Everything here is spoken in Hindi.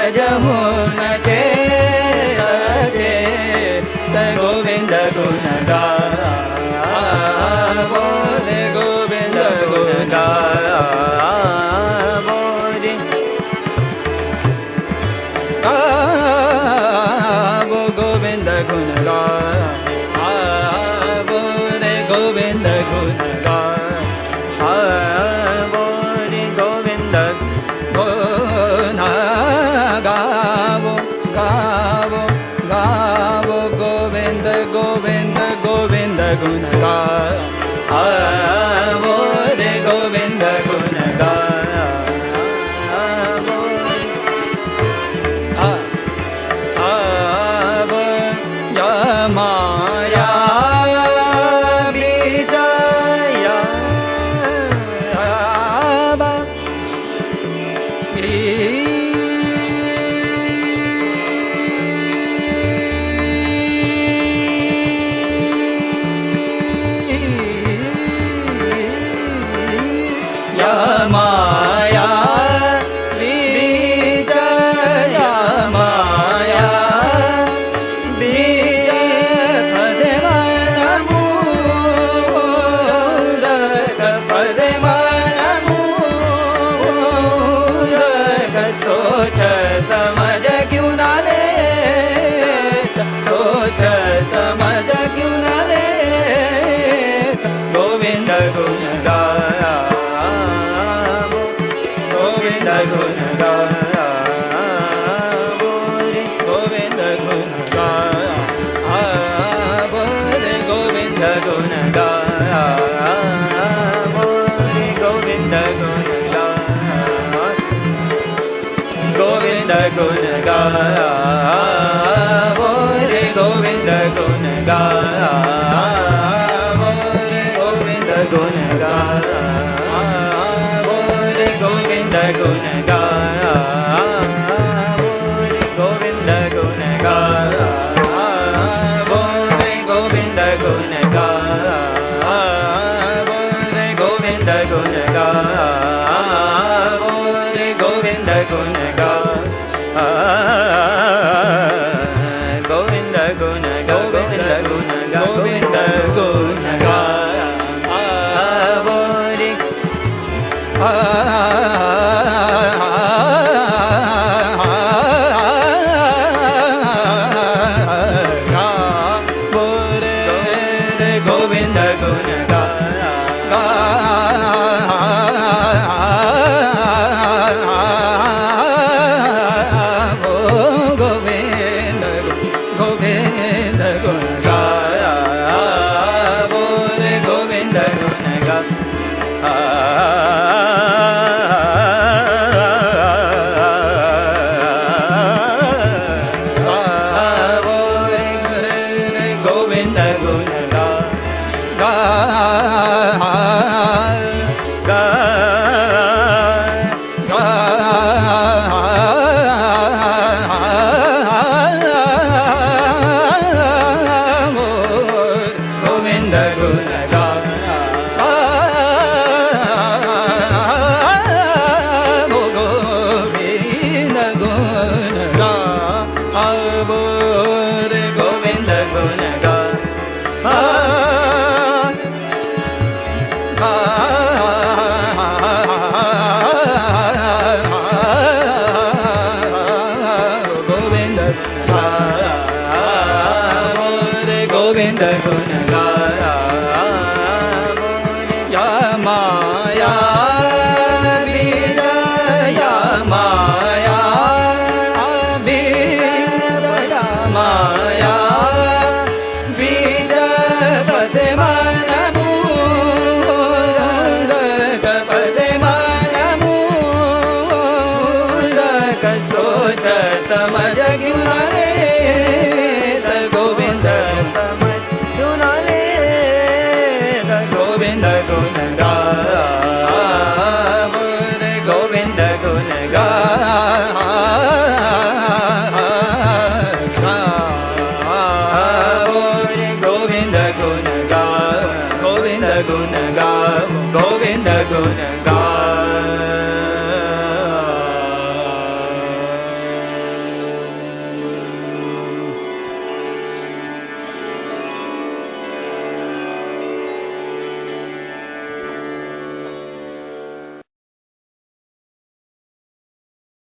भजहु न चेत गोविंद गुण गावो रे गोविंद गुण गावो रे गावो गोविंद गुण गावो रे गोविंद गुण गावो रे गोविंद गुण गावो गावो गावो गोविंद गोविंद गोविंद गुण गावो रे गोविंद गुण गावो आवो या माया विजया आवा माया विजया माया बीज फसे मन मूरख फसे मन मूरख सोच समझ क्यों न ले सोच समझ क्यों न ले गोविंद गुण गाया गोविंद गुण गावो रे गोविंद गुण गावो रे गोविंद गुण गावो रे गोविंद गुण गावो गोविंद गुण गावो रे गोविंद गुण गावो रे गोविंद गुण गावो रे गोविंद गुण गावो रे गोविंद गुण गावो रे गोविंद गुण गावो रे गोविंद गुण गावो रे गोविंद गुण गोविंद गुण गोविंद गुण गोविंद गुण गावो रे गावो रे गोविंद गुण गावो गोविंद गोविंद गुण गावो रे गोविंद गुण गावो रे गोविंद गुण गोविंद गुण गावो गोविंद गुण गावो रे गोविंद गुण गोविंद गावो रे गोविंद गुण गावो या माया विजया माया विजया माया बीज फसे मन मूरख फसे मन मूरख सोच समझ क्यों न ले गोविंद समझ क्यों न ले गोविंद गुण गावो रे गोविंद गुण गावो रे गोविंद गुण गावो गोविंद गुण